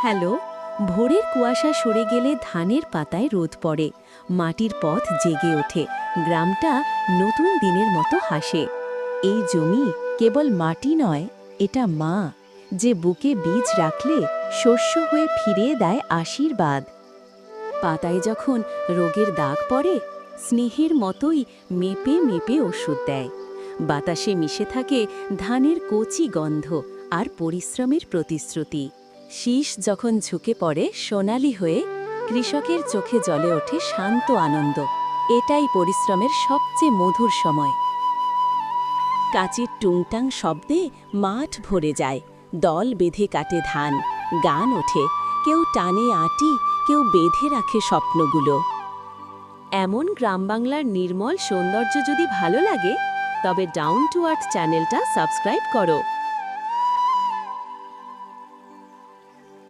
Hello. ভোরের কুয়াশা সরে গেলে ধানের পাতায় রোদ পড়ে, মাটির পথ জেগে ওঠে, গ্রামটা নতুন দিনের মতো হাসে। এই জমি কেবল মাটি নয়, এটা মা, যে বুকে বীজ রাখলে শস্য হয়ে ফিরিয়ে দেয় আশীর্বাদ। পাতায় যখন রোগের দাগ পড়ে, স্নেহের মতোই মেপে মেপে ওষুধ দেয়। বাতাসে মিশে থাকে ধানের কচি গন্ধ আর পরিশ্রমের প্রতিশ্রুতি। শীষ যখন ঝুঁকে পড়ে সোনালি হয়ে, কৃষকের চোখে জ্বলে ওঠে শান্ত আনন্দ। এটাই পরিশ্রমের সবচেয়ে মধুর সময়। কাচির টুংটাং শব্দে মাঠ ভরে যায়, দল বেঁধে কাটে ধান, গান ওঠে, কেউ টানে আটি, কেউ বেঁধে রাখে স্বপ্নগুলো। এমন গ্রামবাংলার নির্মল সৌন্দর্য যদি ভালো লাগে, তবে ডাউন টু আর্থ চ্যানেলটা সাবস্ক্রাইব করো।